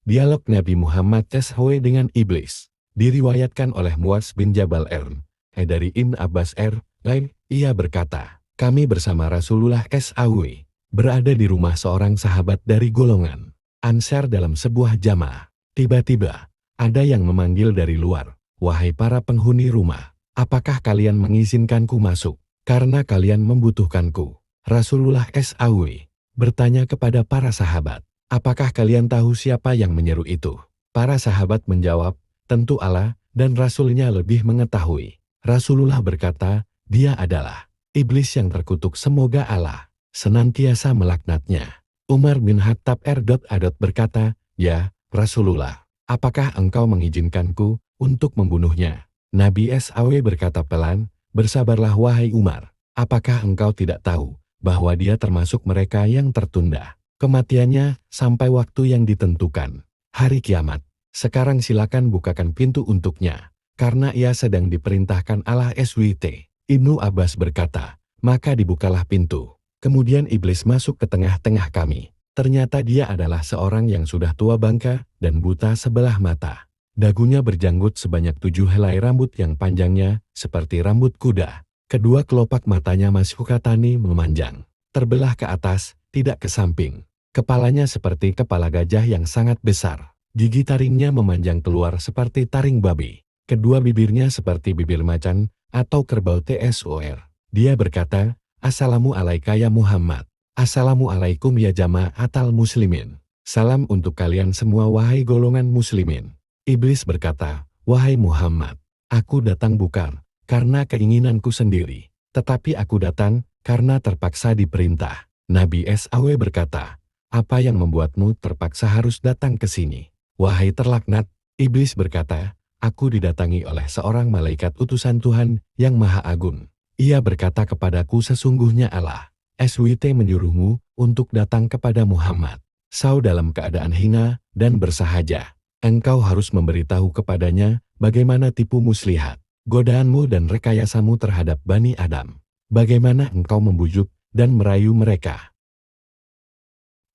Dialog Nabi Muhammad SAW dengan Iblis. Diriwayatkan oleh Muaz bin Jabal dari Ibn Abbas ia berkata, kami bersama Rasulullah SAW berada di rumah seorang sahabat dari golongan Ansar dalam sebuah jamaah. Tiba-tiba, ada yang memanggil dari luar, wahai para penghuni rumah, apakah kalian mengizinkanku masuk, karena kalian membutuhkanku? Rasulullah SAW bertanya kepada para sahabat, apakah kalian tahu siapa yang menyeru itu? Para sahabat menjawab, tentu Allah dan Rasulnya lebih mengetahui. Rasulullah berkata, dia adalah iblis yang terkutuk, semoga Allah senantiasa melaknatnya. Umar bin Khattab berkata, ya Rasulullah, apakah engkau mengizinkanku untuk membunuhnya? Nabi SAW berkata pelan, bersabarlah wahai Umar, apakah engkau tidak tahu bahwa dia termasuk mereka yang tertunda kematiannya sampai waktu yang ditentukan, hari kiamat. Sekarang silakan bukakan pintu untuknya, karena ia sedang diperintahkan Allah SWT. Ibnu Abbas berkata, maka dibukalah pintu. Kemudian iblis masuk ke tengah-tengah kami. Ternyata dia adalah seorang yang sudah tua bangka dan buta sebelah mata. Dagunya berjanggut sebanyak 7 helai rambut yang panjangnya seperti rambut kuda. Kedua kelopak matanya masukatani memanjang, terbelah ke atas, tidak ke samping. Kepalanya seperti kepala gajah yang sangat besar. Gigi taringnya memanjang keluar seperti taring babi. Kedua bibirnya seperti bibir macan atau kerbau tsur. Dia berkata, Assalamu alaika ya Muhammad. Assalamu alaikum ya jama'atal muslimin. Salam untuk kalian semua wahai golongan muslimin. Iblis berkata, wahai Muhammad, aku datang bukan karena keinginanku sendiri, tetapi aku datang karena terpaksa diperintah. Nabi SAW berkata, apa yang membuatmu terpaksa harus datang ke sini? Wahai terlaknat, iblis berkata, aku didatangi oleh seorang malaikat utusan Tuhan yang Maha Agung. Ia berkata kepadaku, sesungguhnya Allah SWT menyuruhmu untuk datang kepada Muhammad SAW dalam keadaan hina dan bersahaja. Engkau harus memberitahu kepadanya bagaimana tipu muslihat, godaanmu dan rekayasamu terhadap Bani Adam. Bagaimana engkau membujuk dan merayu mereka.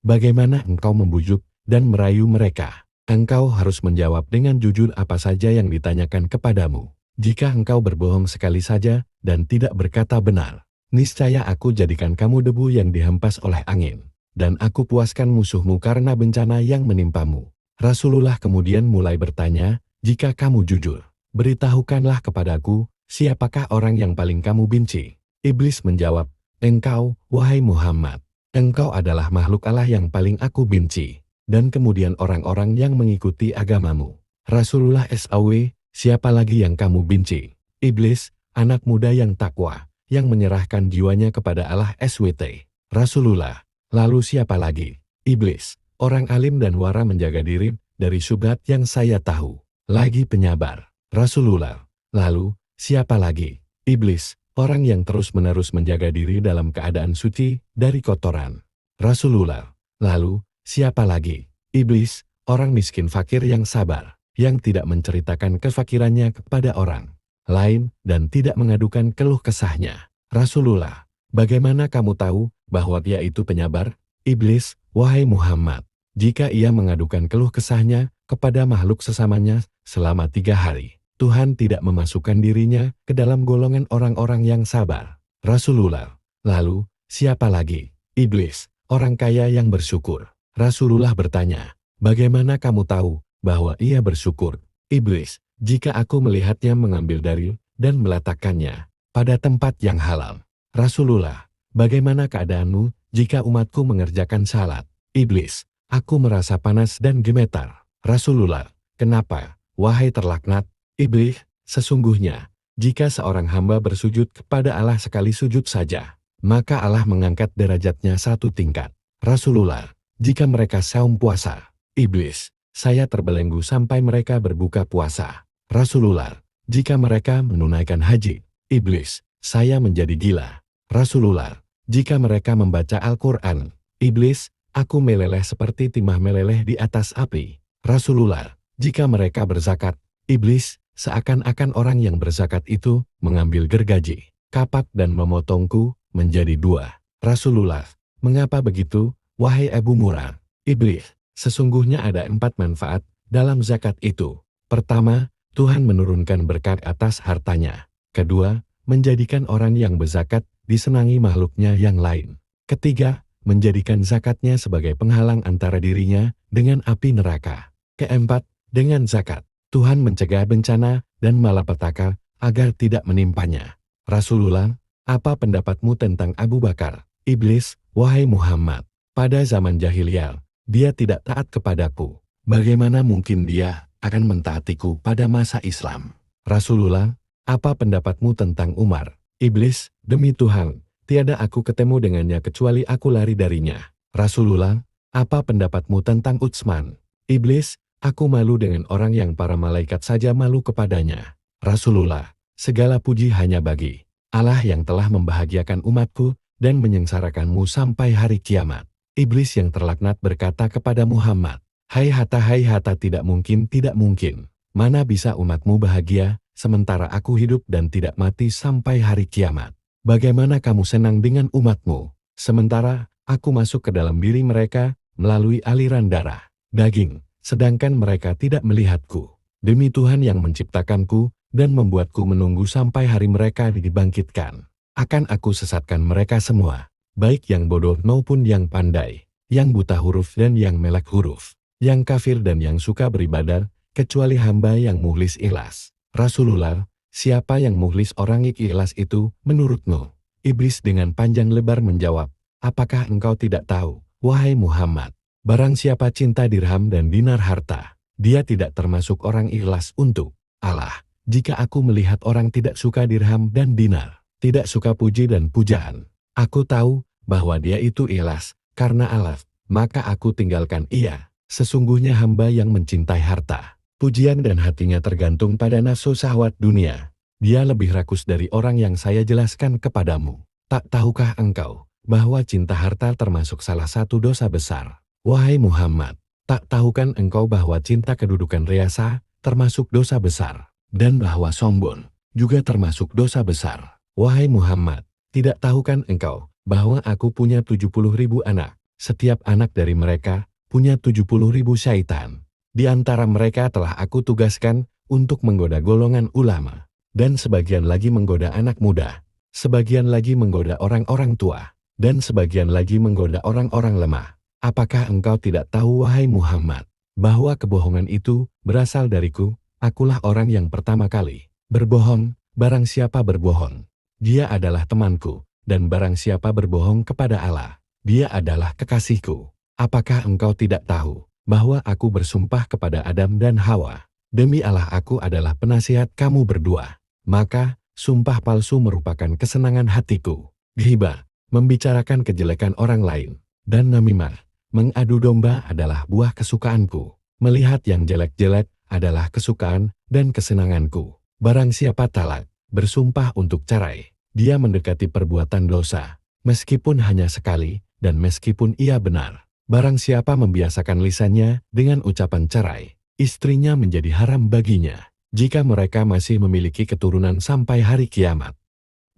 Bagaimana engkau membujuk dan merayu mereka? Engkau harus menjawab dengan jujur apa saja yang ditanyakan kepadamu. Jika engkau berbohong sekali saja dan tidak berkata benar, niscaya aku jadikan kamu debu yang dihempas oleh angin, dan aku puaskan musuhmu karena bencana yang menimpamu. Rasulullah kemudian mulai bertanya, jika kamu jujur, beritahukanlah kepadaku, siapakah orang yang paling kamu benci? Iblis menjawab, engkau, wahai Muhammad. Engkau adalah makhluk Allah yang paling aku benci, dan kemudian orang-orang yang mengikuti agamamu. Rasulullah SAW, siapa lagi yang kamu benci? Iblis, anak muda yang takwa, yang menyerahkan jiwanya kepada Allah SWT. Rasulullah, lalu siapa lagi? Iblis, orang alim dan wara menjaga diri dari syubhat yang saya tahu, lagi penyabar. Rasulullah, lalu siapa lagi? Iblis, orang yang terus-menerus menjaga diri dalam keadaan suci dari kotoran. Rasulullah, lalu siapa lagi? Iblis, orang miskin fakir yang sabar, yang tidak menceritakan kefakirannya kepada orang lain dan tidak mengadukan keluh kesahnya. Rasulullah, bagaimana kamu tahu bahwa dia itu penyabar? Iblis, wahai Muhammad, jika ia mengadukan keluh kesahnya kepada makhluk sesamanya selama 3 hari, Tuhan tidak memasukkan dirinya ke dalam golongan orang-orang yang sabar. Rasulullah, lalu siapa lagi? Iblis, orang kaya yang bersyukur. Rasulullah bertanya, bagaimana kamu tahu bahwa ia bersyukur? Iblis, jika aku melihatnya mengambil dari dan meletakkannya pada tempat yang halal. Rasulullah, bagaimana keadaanmu jika umatku mengerjakan salat? Iblis, aku merasa panas dan gemetar. Rasulullah, kenapa? Wahai terlaknat, Iblis, sesungguhnya, jika seorang hamba bersujud kepada Allah sekali sujud saja, maka Allah mengangkat derajatnya 1 tingkat. Rasulullah, jika mereka saum puasa, Iblis, saya terbelenggu sampai mereka berbuka puasa. Rasulullah, jika mereka menunaikan haji, Iblis, saya menjadi gila. Rasulullah, jika mereka membaca Al-Quran, Iblis, aku meleleh seperti timah meleleh di atas api. Rasulullah, jika mereka berzakat, Iblis, seakan-akan orang yang berzakat itu mengambil gergaji, kapak dan memotongku menjadi 2. Rasulullah, mengapa begitu, wahai Abu Murrah? Iblis, Sesungguhnya ada 4 manfaat dalam zakat itu. Pertama, Tuhan menurunkan berkat atas hartanya. Kedua, menjadikan orang yang berzakat disenangi makhluknya yang lain. Ketiga, menjadikan zakatnya sebagai penghalang antara dirinya dengan api neraka. Keempat, dengan zakat, Tuhan mencegah bencana dan malapetaka agar tidak menimpanya. Rasulullah, apa pendapatmu tentang Abu Bakar? Iblis, wahai Muhammad, pada zaman jahiliyah, dia tidak taat kepadaku. Bagaimana mungkin dia akan mentaatiku pada masa Islam? Rasulullah, apa pendapatmu tentang Umar? Iblis, demi Tuhan, tiada aku ketemu dengannya kecuali aku lari darinya. Rasulullah, apa pendapatmu tentang Utsman? Iblis, aku malu dengan orang yang para malaikat saja malu kepadanya. Rasulullah, segala puji hanya bagi Allah yang telah membahagiakan umatku dan menyengsarakanmu sampai hari kiamat. Iblis yang terlaknat berkata kepada Muhammad, hai hata tidak mungkin. Mana bisa umatmu bahagia, sementara aku hidup dan tidak mati sampai hari kiamat. Bagaimana kamu senang dengan umatmu, sementara aku masuk ke dalam diri mereka melalui aliran darah, daging, sedangkan mereka tidak melihatku. Demi Tuhan yang menciptakanku dan membuatku menunggu sampai hari mereka dibangkitkan. Akan aku sesatkan mereka semua, baik yang bodoh maupun yang pandai, yang buta huruf dan yang melek huruf, yang kafir dan yang suka beribadah, kecuali hamba yang mukhlis ikhlas. Rasulullah, siapa yang mukhlis orang ikhlas itu menurutmu? Iblis dengan panjang lebar menjawab, apakah engkau tidak tahu, wahai Muhammad, barang siapa cinta dirham dan dinar harta, dia tidak termasuk orang ikhlas untuk Allah. Jika aku melihat orang tidak suka dirham dan dinar, tidak suka puji dan pujaan, aku tahu bahwa dia itu ikhlas karena Allah, maka aku tinggalkan ia. Sesungguhnya hamba yang mencintai harta, pujian dan hatinya tergantung pada nafsu syahwat dunia. Dia lebih rakus dari orang yang saya jelaskan kepadamu. Tak tahukah engkau bahwa cinta harta termasuk salah satu dosa besar? Wahai Muhammad, tak tahukan engkau bahwa cinta kedudukan riasa termasuk dosa besar, dan bahwa sombong juga termasuk dosa besar? Wahai Muhammad, tidak tahukan engkau bahwa aku punya 70.000 anak, setiap anak dari mereka punya 70.000 syaitan. Di antara mereka telah aku tugaskan untuk menggoda golongan ulama, dan sebagian lagi menggoda anak muda, sebagian lagi menggoda orang-orang tua, dan sebagian lagi menggoda orang-orang lemah. Apakah engkau tidak tahu, wahai Muhammad, bahwa kebohongan itu berasal dariku? Akulah orang yang pertama kali berbohong. Barang siapa berbohong, dia adalah temanku, dan barang siapa berbohong kepada Allah, dia adalah kekasihku. Apakah engkau tidak tahu bahwa aku bersumpah kepada Adam dan Hawa, demi Allah aku adalah penasihat kamu berdua? Maka, sumpah palsu merupakan kesenangan hatiku. Ghibah, membicarakan kejelekan orang lain, dan namimah, mengadu domba adalah buah kesukaanku. Melihat yang jelek-jelek adalah kesukaan dan kesenanganku. Barang siapa talak, bersumpah untuk cerai, dia mendekati perbuatan dosa, meskipun hanya sekali, dan meskipun ia benar. Barang siapa membiasakan lisannya dengan ucapan cerai, istrinya menjadi haram baginya. Jika mereka masih memiliki keturunan sampai hari kiamat,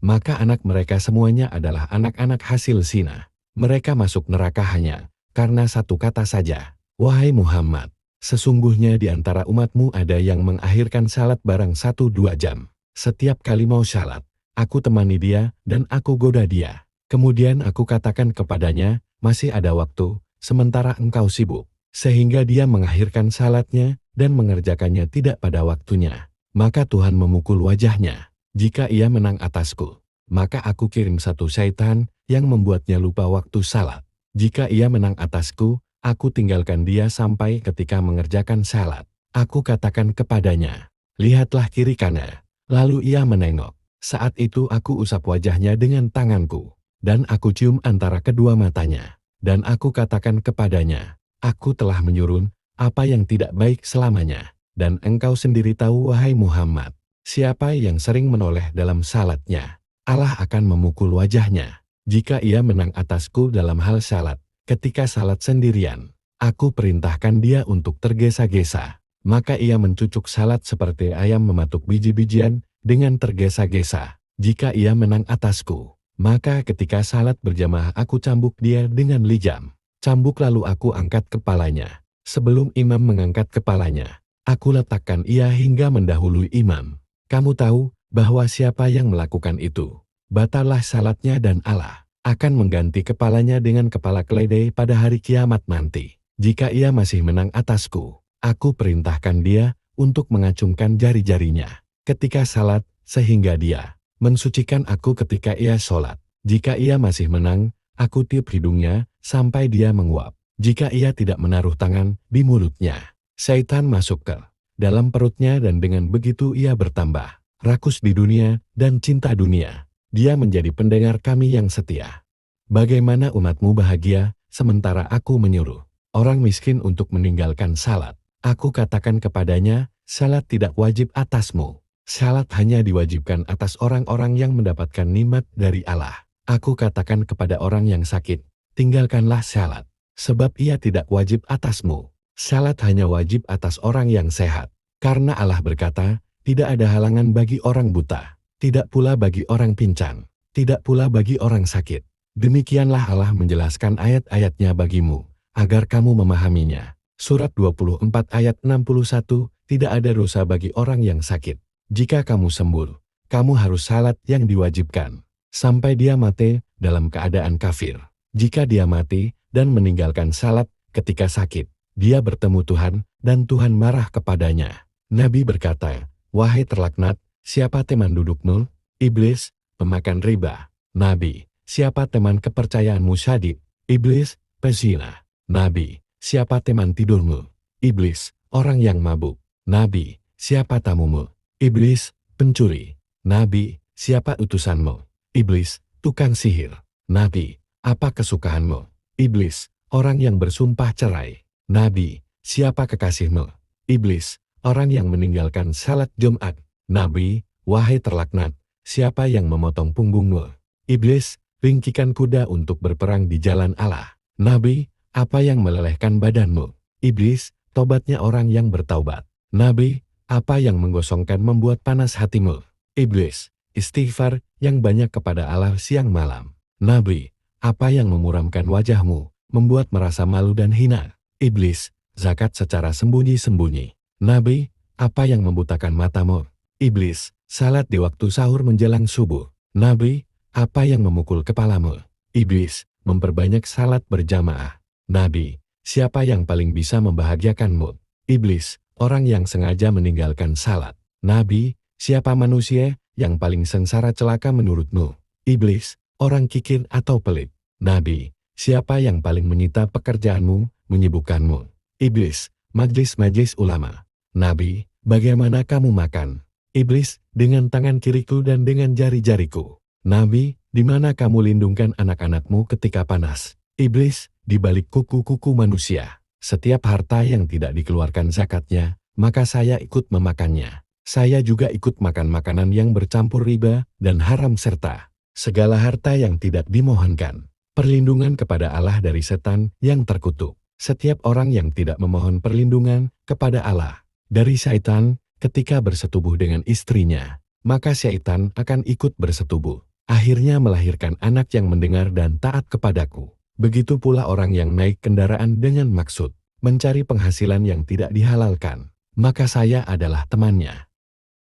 maka anak mereka semuanya adalah anak-anak hasil zina. Mereka masuk neraka hanya karena satu kata saja. Wahai Muhammad, sesungguhnya di antara umatmu ada yang mengakhirkan salat barang 1-2 jam. Setiap kali mau salat, aku temani dia dan aku goda dia. Kemudian aku katakan kepadanya, masih ada waktu, sementara engkau sibuk, sehingga dia mengakhirkan salatnya dan mengerjakannya tidak pada waktunya. Maka Tuhan memukul wajahnya. Jika ia menang atasku, maka aku kirim satu syaitan yang membuatnya lupa waktu salat. Jika ia menang atasku, aku tinggalkan dia sampai ketika mengerjakan salat. Aku katakan kepadanya, lihatlah kiri kanan. Lalu ia menengok. Saat itu aku usap wajahnya dengan tanganku, dan aku cium antara kedua matanya. Dan aku katakan kepadanya, aku telah menyuruh apa yang tidak baik selamanya. Dan engkau sendiri tahu, wahai Muhammad, siapa yang sering menoleh dalam salatnya, Allah akan memukul wajahnya. Jika ia menang atasku dalam hal salat, ketika salat sendirian, aku perintahkan dia untuk tergesa-gesa. Maka ia mencucuk salat seperti ayam mematuk biji-bijian dengan tergesa-gesa. Jika ia menang atasku, maka ketika salat berjamaah aku cambuk dia dengan lijam. Cambuk lalu aku angkat kepalanya. Sebelum imam mengangkat kepalanya, aku letakkan ia hingga mendahului imam. Kamu tahu bahwa siapa yang melakukan itu, batallah salatnya dan Allah akan mengganti kepalanya dengan kepala keledai pada hari kiamat nanti. Jika ia masih menang atasku, aku perintahkan dia untuk mengacungkan jari-jarinya ketika salat sehingga dia mensucikan aku ketika ia sholat. Jika ia masih menang, aku tiup hidungnya sampai dia menguap. Jika ia tidak menaruh tangan di mulutnya, syaitan masuk ke dalam perutnya dan dengan begitu ia bertambah rakus di dunia dan cinta dunia. Dia menjadi pendengar kami yang setia. Bagaimana umatmu bahagia sementara aku menyuruh orang miskin untuk meninggalkan salat? Aku katakan kepadanya, salat tidak wajib atasmu. Salat hanya diwajibkan atas orang-orang yang mendapatkan nikmat dari Allah. Aku katakan kepada orang yang sakit, tinggalkanlah salat, sebab ia tidak wajib atasmu. Salat hanya wajib atas orang yang sehat. Karena Allah berkata, tidak ada halangan bagi orang buta, tidak pula bagi orang pincang, tidak pula bagi orang sakit. Demikianlah Allah menjelaskan ayat-ayatnya bagimu, agar kamu memahaminya. Surat 24 ayat 61, tidak ada dosa bagi orang yang sakit. Jika kamu sembuh, kamu harus salat yang diwajibkan, sampai dia mati dalam keadaan kafir. Jika dia mati dan meninggalkan salat ketika sakit, dia bertemu Tuhan dan Tuhan marah kepadanya. Nabi berkata, wahai terlaknat, siapa teman dudukmu? Iblis, pemakan riba. Nabi, siapa teman kepercayaanmu syadid? Iblis, pezina. Nabi, siapa teman tidurmu? Iblis, orang yang mabuk. Nabi, siapa tamumu? Iblis, pencuri. Nabi, siapa utusanmu? Iblis, tukang sihir. Nabi, apa kesukaanmu? Iblis, orang yang bersumpah cerai. Nabi, siapa kekasihmu? Iblis, orang yang meninggalkan salat Jumat. Nabi, wahai terlaknat, siapa yang memotong punggungmu? Iblis, ringkikan kuda untuk berperang di jalan Allah. Nabi, apa yang melelehkan badanmu? Iblis, tobatnya orang yang bertaubat. Nabi, apa yang menggosongkan membuat panas hatimu? Iblis, istighfar yang banyak kepada Allah siang malam. Nabi, apa yang memuramkan wajahmu, membuat merasa malu dan hina? Iblis, zakat secara sembunyi-sembunyi. Nabi, apa yang membutakan matamu? Iblis, salat di waktu sahur menjelang subuh. Nabi, apa yang memukul kepalamu? Iblis, memperbanyak salat berjamaah. Nabi, siapa yang paling bisa membahagiakanmu? Iblis, orang yang sengaja meninggalkan salat. Nabi, siapa manusia yang paling sengsara celaka menurutmu? Iblis, orang kikir atau pelit. Nabi, siapa yang paling menyita pekerjaanmu, menyibukkanmu? Iblis, majlis-majlis ulama. Nabi, bagaimana kamu makan? Iblis, dengan tangan kiriku dan dengan jari-jariku. Nabi, di mana kamu lindungkan anak-anakmu ketika panas? Iblis, di balik kuku-kuku manusia. Setiap harta yang tidak dikeluarkan zakatnya, maka saya ikut memakannya. Saya juga ikut makan makanan yang bercampur riba dan haram serta segala harta yang tidak dimohonkan. Perlindungan kepada Allah dari setan yang terkutuk. Setiap orang yang tidak memohon perlindungan kepada Allah dari syaitan ketika bersetubuh dengan istrinya, maka syaitan akan ikut bersetubuh. Akhirnya melahirkan anak yang mendengar dan taat kepadaku. Begitu pula orang yang naik kendaraan dengan maksud mencari penghasilan yang tidak dihalalkan, maka saya adalah temannya.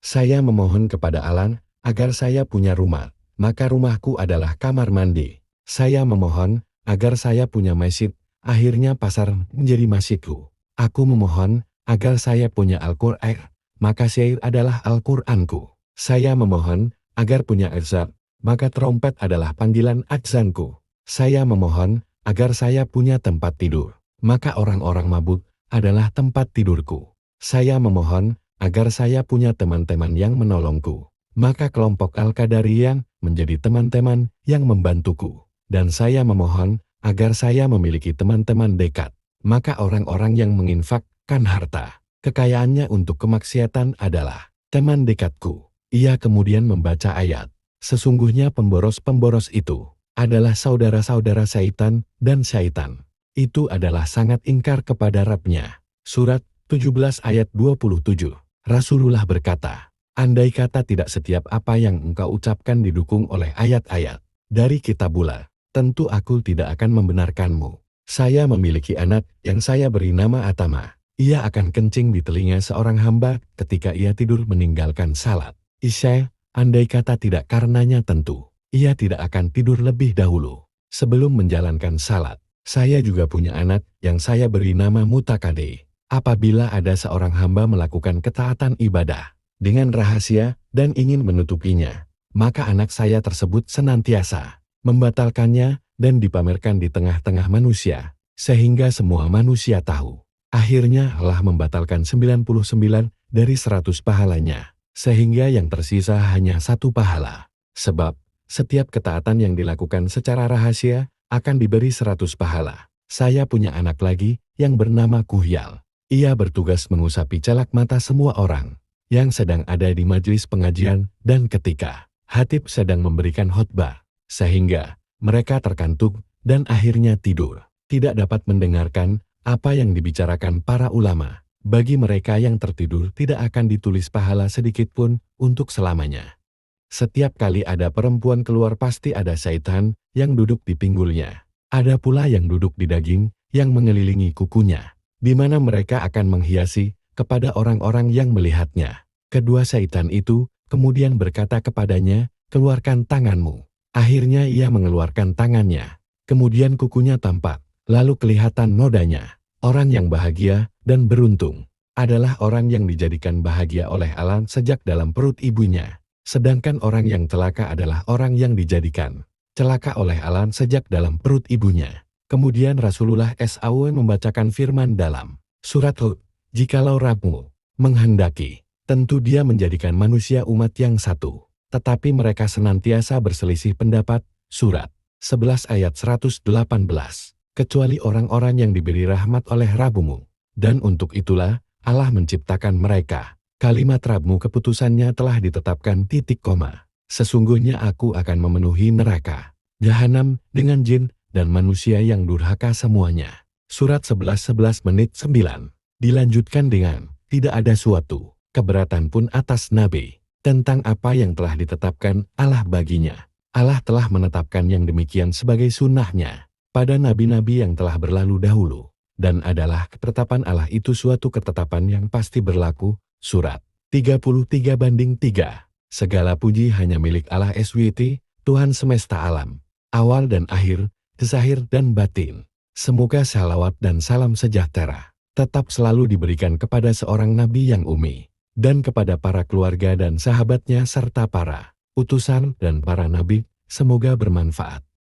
Saya memohon kepada Allah agar saya punya rumah, maka rumahku adalah kamar mandi. Saya memohon agar saya punya masjid, akhirnya pasar menjadi masjidku. Aku memohon agar saya punya Al-Qur'an, maka syair adalah Al-Qur'anku. Saya memohon agar punya azan, maka trompet adalah panggilan azanku. Saya memohon agar saya punya tempat tidur, maka orang-orang mabuk adalah tempat tidurku. Saya memohon agar saya punya teman-teman yang menolongku, maka kelompok Al-Qadariyah menjadi teman-teman yang membantuku. Dan saya memohon agar saya memiliki teman-teman dekat, maka orang-orang yang menginfakkan harta kekayaannya untuk kemaksiatan adalah teman dekatku. Ia kemudian membaca ayat, sesungguhnya pemboros-pemboros itu adalah saudara-saudara syaitan, dan syaitan itu adalah sangat ingkar kepada Rabb-nya. Surat 17 ayat 27. Rasulullah berkata, andai kata tidak setiap apa yang engkau ucapkan didukung oleh ayat-ayat dari kitabullah, tentu aku tidak akan membenarkanmu. Saya memiliki anak yang saya beri nama Atama. Ia akan kencing di telinga seorang hamba ketika ia tidur meninggalkan salat Isya, andai kata tidak karenanya tentu. Ia tidak akan tidur lebih dahulu sebelum menjalankan salat. Saya juga punya anak yang saya beri nama Mutakade. Apabila ada seorang hamba melakukan ketaatan ibadah dengan rahasia dan ingin menutupinya, maka anak saya tersebut senantiasa membatalkannya dan dipamerkan di tengah-tengah manusia, sehingga semua manusia tahu. Akhirnya Allah membatalkan 99 dari 100 pahalanya, sehingga yang tersisa hanya 1 pahala. Sebab, setiap ketaatan yang dilakukan secara rahasia akan diberi 100 pahala. Saya punya anak lagi yang bernama Kuhyal. Ia bertugas mengusapi celak mata semua orang yang sedang ada di majelis pengajian dan ketika khatib sedang memberikan khotbah, sehingga mereka terkantuk dan akhirnya tidur. Tidak dapat mendengarkan apa yang dibicarakan para ulama. Bagi mereka yang tertidur tidak akan ditulis pahala sedikit pun untuk selamanya. Setiap kali ada perempuan keluar pasti ada syaitan yang duduk di pinggulnya. Ada pula yang duduk di daging yang mengelilingi kukunya, di mana mereka akan menghiasi kepada orang-orang yang melihatnya. Kedua syaitan itu kemudian berkata kepadanya, "Keluarkan tanganmu." Akhirnya ia mengeluarkan tangannya. Kemudian kukunya tampak, lalu kelihatan nodanya. Orang yang bahagia dan beruntung adalah orang yang dijadikan bahagia oleh Allah sejak dalam perut ibunya. Sedangkan orang yang celaka adalah orang yang dijadikan celaka oleh Allah sejak dalam perut ibunya. Kemudian Rasulullah SAW membacakan firman dalam surat Hud, "Jikalau Rabbmu menghendaki, tentu dia menjadikan manusia umat yang satu. Tetapi mereka senantiasa berselisih pendapat." Surat 11 ayat 118. Kecuali orang-orang yang diberi rahmat oleh Rabbumu. Dan untuk itulah Allah menciptakan mereka. Kalimat Rabbmu keputusannya telah ditetapkan titik koma. Sesungguhnya aku akan memenuhi neraka Jahanam dengan jin dan manusia yang durhaka semuanya. Surat 11 menit 9. Dilanjutkan dengan, tidak ada suatu keberatan pun atas Nabi tentang apa yang telah ditetapkan Allah baginya. Allah telah menetapkan yang demikian sebagai sunnahnya pada nabi-nabi yang telah berlalu dahulu, dan adalah ketetapan Allah itu suatu ketetapan yang pasti berlaku. Surat 33/3. Segala puji hanya milik Allah SWT, Tuhan semesta alam, awal dan akhir, zahir dan batin. Semoga salawat dan salam sejahtera tetap selalu diberikan kepada seorang nabi yang umi, dan kepada para keluarga dan sahabatnya serta para utusan dan para nabi. Semoga bermanfaat.